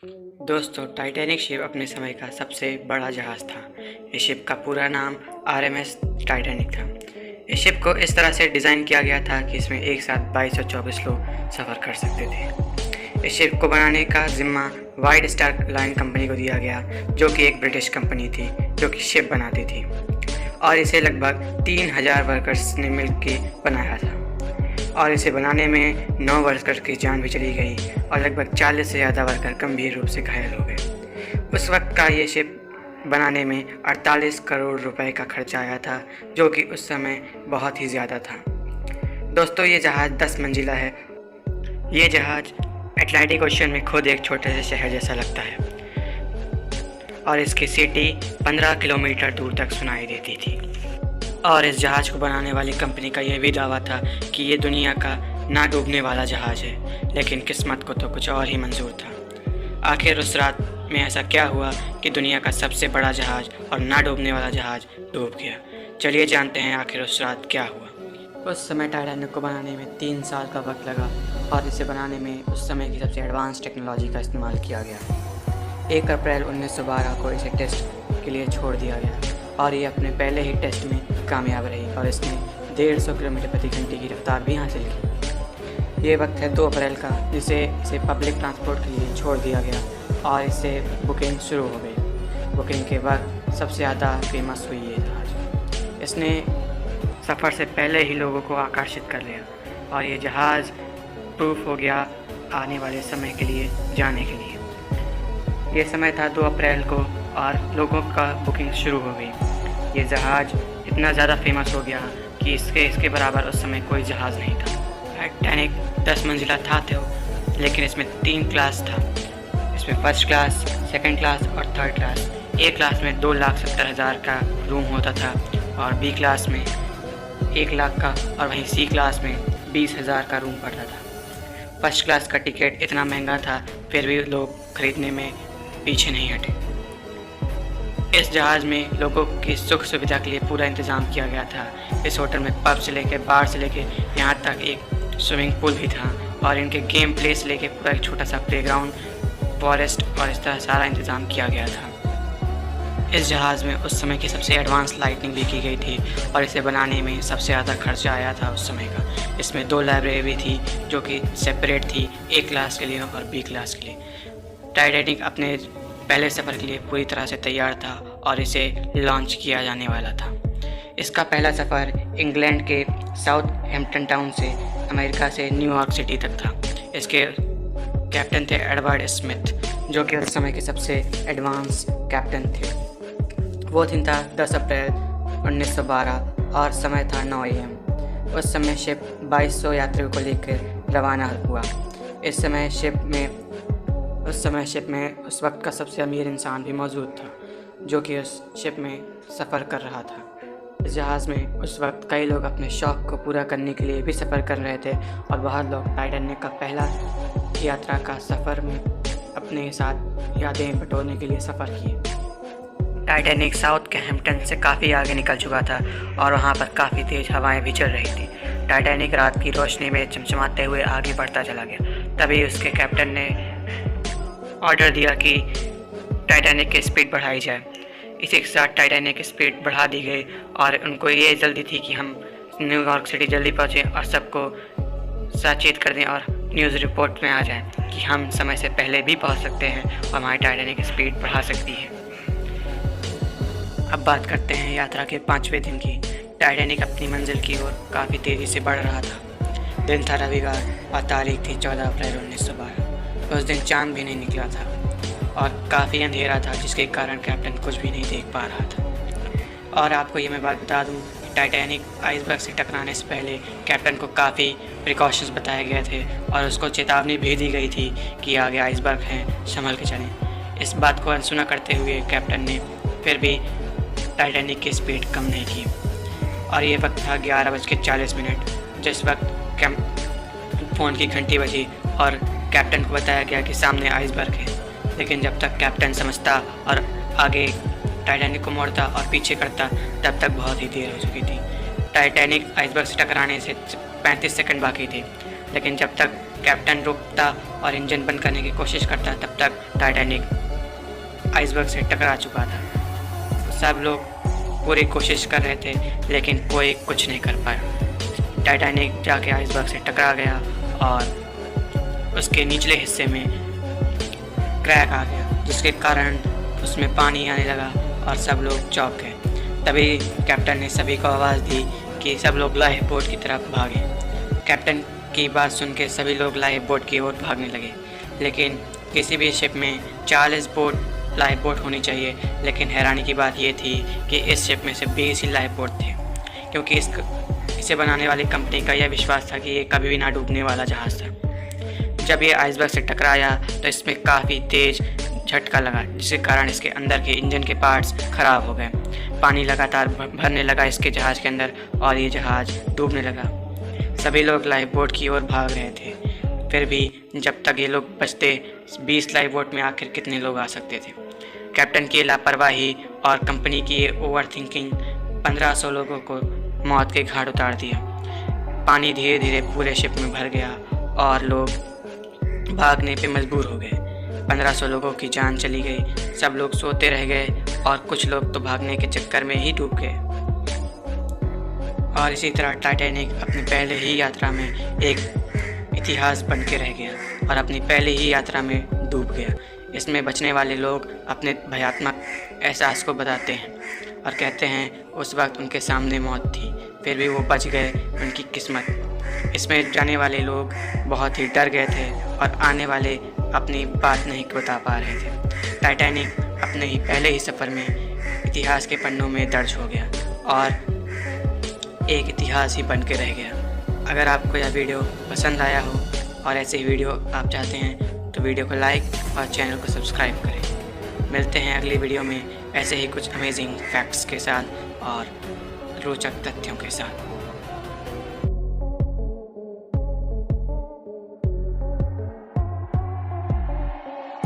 दोस्तों, Titanic ship अपने समय का सबसे बड़ा जहाज़ था। इस शिप का पूरा नाम आरएमएस टाइटैनिक था। इस शिप को इस तरह से डिज़ाइन किया गया था कि इसमें एक साथ 2224 लोग सफ़र कर सकते थे। इस शिप को बनाने का ज़िम्मा वाइड स्टार लाइन कंपनी को दिया गया, जो कि एक ब्रिटिश कंपनी थी जो कि शिप बनाती थी, और इसे लगभग 3000 वर्कर्स ने मिलकर बनाया था। और इसे बनाने में 9 वर्कर की जान भी चली गई और लगभग 40 से ज़्यादा वर्कर गंभीर रूप से घायल हो गए। उस वक्त का ये शिप बनाने में 48 करोड़ रुपए का खर्चा आया था, जो कि उस समय बहुत ही ज़्यादा था। दोस्तों, ये जहाज़ 10 मंजिला है। ये जहाज़ अटलांटिक ओशन में खुद एक छोटे से शहर जैसा लगता है और इसकी सिटी 15 किलोमीटर दूर तक सुनाई देती थी। और इस जहाज़ को बनाने वाली कंपनी का यह भी दावा था कि ये दुनिया का ना डूबने वाला जहाज़ है, लेकिन किस्मत को तो कुछ और ही मंजूर था। आखिर उस रात में ऐसा क्या हुआ कि दुनिया का सबसे बड़ा जहाज़ और ना डूबने वाला जहाज़ डूब गया? चलिए जानते हैं आखिर उस रात क्या हुआ। उस समय टाइटैनिक को बनाने में 3 साल का वक्त लगा और इसे बनाने में उस समय की सबसे एडवांस टेक्नोलॉजी का इस्तेमाल किया गया। 1 अप्रैल 1912 को इसे टेस्ट के लिए छोड़ दिया गया और ये अपने पहले ही टेस्ट में कामयाब रही और इसने 150 किलोमीटर प्रति घंटे की रफ्तार भी हासिल की। ये वक्त है 2 अप्रैल का, जिसे इसे पब्लिक ट्रांसपोर्ट के लिए छोड़ दिया गया और इससे बुकिंग शुरू हो गई। बुकिंग के वक्त सबसे ज़्यादा फेमस हुई ये जहाज़। इसने सफ़र से पहले ही लोगों को आकर्षित कर लिया और ये जहाज़ प्रूफ हो गया आने वाले समय के लिए जाने के लिए। ये समय था 2 अप्रैल को और लोगों का बुकिंग शुरू हो गई। ये जहाज़ इतना ज़्यादा फेमस हो गया कि इसके बराबर उस समय कोई जहाज़ नहीं था। टाइटैनिक 10 मंजिला था लेकिन इसमें 3 क्लास था। इसमें फर्स्ट क्लास, सेकंड क्लास और थर्ड क्लास। ए क्लास में 2,70,000 का रूम होता था और बी क्लास में 1 लाख का और वहीं सी क्लास में 20,000 का रूम पड़ता था। फर्स्ट क्लास का टिकट इतना महंगा था, फिर भी लोग खरीदने में पीछे नहीं हटे। इस जहाज़ में लोगों की सुख सुविधा के लिए पूरा इंतज़ाम किया गया था। इस होटल में पब से लेकर बार से लेकर यहाँ तक एक स्विमिंग पूल भी था और इनके गेम प्ले से लेकर पूरा एक छोटा सा प्लेग्राउंड, फॉरेस्ट और इस तरह सारा इंतज़ाम किया गया था। इस जहाज़ में उस समय की सबसे एडवांस लाइटिंग भी की गई थी और इसे बनाने में सबसे ज़्यादा खर्चा आया था उस समय का। इसमें 2 लाइब्रेरी भी थी जो कि सेपरेट थी, ए क्लास के लिए और बी क्लास के लिए। टाइटैनिक अपने पहले सफ़र के लिए पूरी तरह से तैयार था और इसे लॉन्च किया जाने वाला था। इसका पहला सफ़र इंग्लैंड के साउथ हैम्पटन टाउन से अमेरिका से न्यूयॉर्क सिटी तक था। इसके कैप्टन थे एडवर्ड स्मिथ, जो कि उस समय के सबसे एडवांस कैप्टन थे। वो दिन था 10 अप्रैल 1912 और समय था 9 AM। उस समय शिप 2200 यात्रियों को लेकर रवाना हुआ। उस समय शिप में उस वक्त का सबसे अमीर इंसान भी मौजूद था, जो कि उस शिप में सफ़र कर रहा था। इस जहाज़ में उस वक्त कई लोग अपने शौक़ को पूरा करने के लिए भी सफ़र कर रहे थे और बहुत लोग टाइटैनिक का पहला यात्रा का सफ़र में अपने साथ यादें बटोरने के लिए सफ़र किए। टाइटैनिक साउथ के हैम्पटन से काफ़ी आगे निकल चुका था और वहाँ पर काफ़ी तेज़ हवाएं भी चल रही थी। टाइटैनिक रात की रोशनी में चमचमाते हुए आगे बढ़ता चला गया। तभी उसके कैप्टन ने ऑर्डर दिया कि टाइटैनिक की स्पीड बढ़ाई जाए। इसी के साथ टाइटैनिक की स्पीड बढ़ा दी गई और उनको ये जल्दी थी कि हम न्यूयॉर्क सिटी जल्दी पहुँचें और सबको सचेत कर दें और न्यूज़ रिपोर्ट में आ जाएं कि हम समय से पहले भी पहुँच सकते हैं और हमारी टाइटैनिक की स्पीड बढ़ा सकती है। अब बात करते हैं यात्रा के 5वें दिन की। टाइटैनिक अपनी मंजिल की ओर काफ़ी तेज़ी से बढ़ रहा था। दिन था रविवार और तारीख थी 14 अप्रैल 1912। उस दिन चांद भी नहीं निकला था और काफ़ी अंधेरा था, जिसके कारण कैप्टन कुछ भी नहीं देख पा रहा था। और आपको ये मैं बात बता दूं कि टाइटैनिक आइसबर्ग से टकराने से पहले कैप्टन को काफ़ी प्रिकॉशंस बताए गए थे और उसको चेतावनी भी दी गई थी कि आगे आइसबर्ग हैं, संभल के चलें। इस बात को अनसुना करते हुए कैप्टन ने फिर भी टाइटैनिक की स्पीड कम नहीं की और ये वक्त था 11:40, जिस वक्त फ़ोन की घंटी बजी और कैप्टन को बताया गया कि सामने आइसबर्ग है। लेकिन जब तक कैप्टन समझता और आगे टाइटैनिक को मोड़ता और पीछे करता, तब तक बहुत ही देर हो चुकी थी। टाइटैनिक आइसबर्ग से टकराने से 35 सेकंड बाकी थे, लेकिन जब तक कैप्टन रुकता और इंजन बंद करने की कोशिश करता, तब तक टाइटैनिक आइसबर्ग से टकरा चुका था। सब लोग पूरी कोशिश कर रहे थे लेकिन कोई कुछ नहीं कर पाया। टाइटैनिक जाके आइसबर्ग से टकरा गया और उसके निचले हिस्से में क्रैक आ गया, जिसके कारण उसमें पानी आने लगा और सब लोग चौंक गए। तभी कैप्टन ने सभी को आवाज़ दी कि सब लोग लाइफ बोट की तरफ भागें। कैप्टन की बात सुन के सभी लोग लाइफ बोट की ओर भागने लगे, लेकिन किसी भी शिप में 40 लाइफ बोट होनी चाहिए, लेकिन हैरानी की बात ये थी कि इस शिप में सिर्फ 20 ही लाइफ बोट थे, क्योंकि इसे बनाने वाली कंपनी का यह विश्वास था कि ये कभी भी ना डूबने वाला जहाज़ था। जब ये आइसबर्ग से टकराया तो इसमें काफ़ी तेज़ झटका लगा, जिसके कारण इसके अंदर के इंजन के पार्ट्स ख़राब हो गए। पानी लगातार भरने लगा इसके जहाज़ के अंदर और ये जहाज़ डूबने लगा। सभी लोग लाइफ बोट की ओर भाग रहे थे, फिर भी जब तक ये लोग बचते 20 लाइफ बोट में आखिर कितने लोग आ सकते थे। कैप्टन की लापरवाही और कंपनी की ओवर थिंकिंग 1500 लोगों को मौत के घाट उतार दिया। पानी धीरे धीरे पूरे शिप में भर गया और लोग भागने पे मजबूर हो गए। 1500 लोगों की जान चली गई, सब लोग सोते रह गए और कुछ लोग तो भागने के चक्कर में ही डूब गए। और इसी तरह टाइटैनिक अपनी पहले ही यात्रा में एक इतिहास बन के रह गया और अपनी पहली ही यात्रा में डूब गया। इसमें बचने वाले लोग अपने भयात्मक एहसास को बताते हैं और कहते हैं उस वक्त उनके सामने मौत थी, फिर भी वो बच गए, उनकी किस्मत। इसमें जाने वाले लोग बहुत ही डर गए थे और आने वाले अपनी बात नहीं बता पा रहे थे। टाइटैनिक अपने ही पहले ही सफ़र में इतिहास के पन्नों में दर्ज हो गया और एक इतिहास ही बन के रह गया। अगर आपको यह वीडियो पसंद आया हो और ऐसे ही वीडियो आप चाहते हैं तो वीडियो को लाइक और चैनल को सब्सक्राइब करें। मिलते हैं अगली वीडियो में ऐसे ही कुछ अमेजिंग फैक्ट्स के साथ और रोचक तथ्यों के साथ।